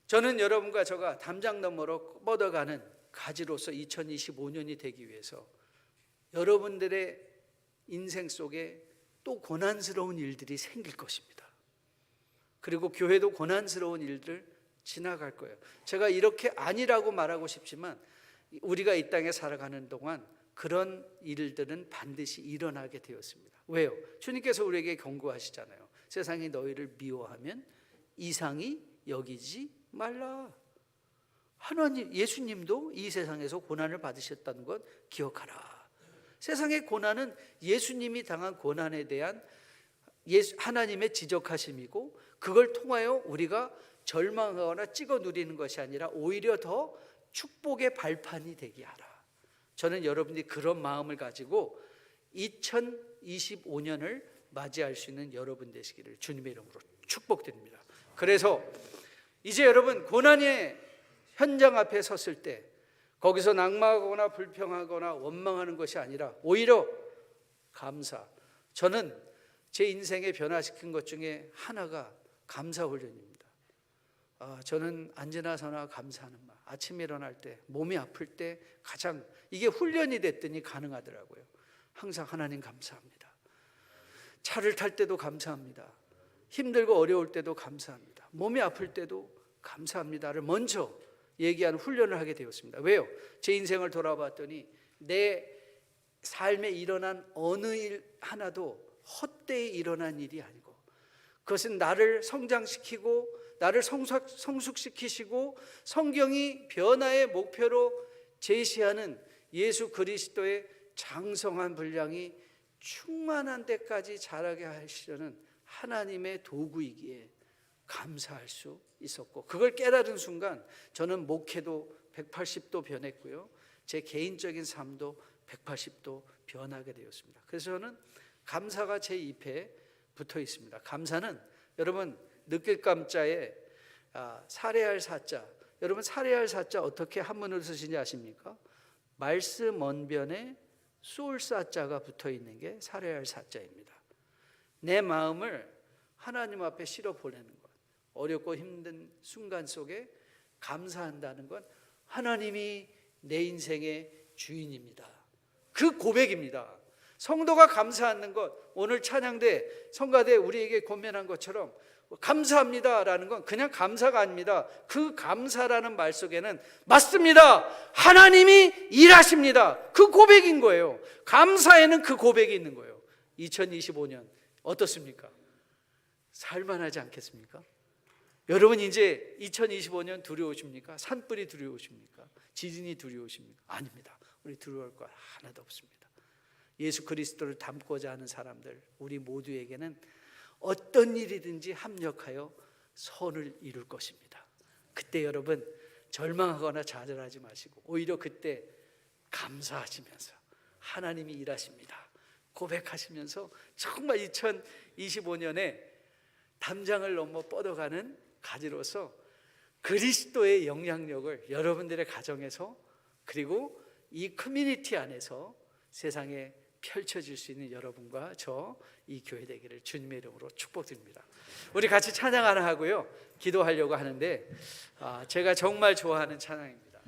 Speaker 2: 저는 여러분과 저가 담장 너머로 뻗어가는 가지로서 2025년이 되기 위해서 여러분들의 인생 속에 또 고난스러운 일들이 생길 것입니다. 그리고 교회도 고난스러운 일들 지나갈 거예요. 제가 이렇게 아니라고 말하고 싶지만 우리가 이 땅에 살아가는 동안 그런 일들은 반드시 일어나게 되었습니다. 왜요? 주님께서 우리에게 경고하시잖아요. 세상이 너희를 미워하면 이상히 여기지 말라. 하나님, 예수님도 이 세상에서 고난을 받으셨다는 것 기억하라. 세상의 고난은 예수님이 당한 고난에 대한 하나님의 지적하심이고, 그걸 통하여 우리가 절망하거나 찍어 누리는 것이 아니라 오히려 더 축복의 발판이 되게 하라. 저는 여러분들이 그런 마음을 가지고 2025년을 맞이할 수 있는 여러분 되시기를 주님의 이름으로 축복드립니다. 그래서 이제 여러분, 고난의 현장 앞에 섰을 때 거기서 낙마하거나 불평하거나 원망하는 것이 아니라 오히려 감사. 저는 제 인생에 변화시킨 것 중에 하나가 감사 훈련입니다. 저는 앉으나 서나 감사하는 말. 아침에 일어날 때, 몸이 아플 때 가장 이게 훈련이 됐더니 가능하더라고요. 항상 하나님 감사합니다. 차를 탈 때도 감사합니다. 힘들고 어려울 때도 감사합니다. 몸이 아플 때도 감사합니다를 먼저 얘기하는 훈련을 하게 되었습니다. 왜요? 제 인생을 돌아봤더니 내 삶에 일어난 어느 일 하나도 헛되이 일어난 일이 아니고, 그것은 나를 성장시키고 나를 성숙시키시고 성경이 변화의 목표로 제시하는 예수 그리스도의 장성한 분량이 충만한 데까지 자라게 하시려는 하나님의 도구이기에 감사할 수 있었고, 그걸 깨달은 순간 저는 목회도 180도 변했고요, 제 개인적인 삶도 180도 변하게 되었습니다. 그래서 저는 감사가 제 잎에 붙어 있습니다. 감사는 여러분 느낄감자에 살해할 사자, 여러분 살해할 사자 어떻게 한문으로 쓰시는지 아십니까? 말씀 언변에 쏠 사자가 붙어 있는 게 살해할 사자입니다. 내 마음을 하나님 앞에 실어 보내는 것, 어렵고 힘든 순간 속에 감사한다는 건 하나님이 내 인생의 주인입니다. 그 고백입니다. 성도가 감사하는 것, 오늘 찬양대 성가대 우리에게 권면한 것처럼 감사합니다라는 건 그냥 감사가 아닙니다. 그 감사라는 말 속에는 맞습니다, 하나님이 일하십니다, 그 고백인 거예요. 감사에는 그 고백이 있는 거예요. 2025년 어떻습니까? 살만하지 않겠습니까? 여러분 이제 2025년 두려우십니까? 산불이 두려우십니까? 지진이 두려우십니까? 아닙니다. 우리 두려울 거 하나도 없습니다. 예수 그리스도를 닮고자 하는 사람들, 우리 모두에게는 어떤 일이든지 합력하여 선을 이룰 것입니다. 그때 여러분 절망하거나 좌절하지 마시고 오히려 그때 감사하시면서 하나님이 일하십니다 고백하시면서 정말 2025년에 담장을 넘어 뻗어가는 가지로서 그리스도의 영향력을 여러분들의 가정에서 그리고 이 커뮤니티 안에서 세상에 펼쳐질 수 있는 여러분과 저 이 교회 되기를 주님의 이름으로 축복드립니다. 우리 같이 찬양 하나 하고요, 기도하려고 하는데 제가 정말 좋아하는 찬양입니다.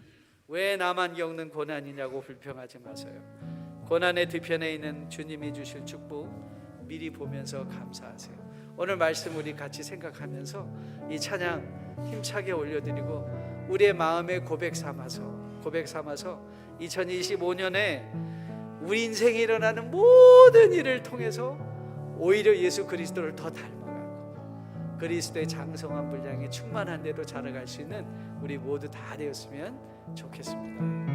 Speaker 2: 왜 나만 겪는 고난이냐고 불평하지 마세요. 고난의 뒤편에 있는 주님이 주실 축복 미리 보면서 감사하세요. 오늘 말씀 우리 같이 생각하면서 이 찬양 힘차게 올려드리고 우리의 마음의 고백 삼아서 2025년에 우리 인생에 일어나는 모든 일을 통해서 오히려 예수 그리스도를 더 닮아가고 그리스도의 장성한 분량이 충만한 대로 자라갈 수 있는 우리 모두 다 되었으면 좋겠습니다.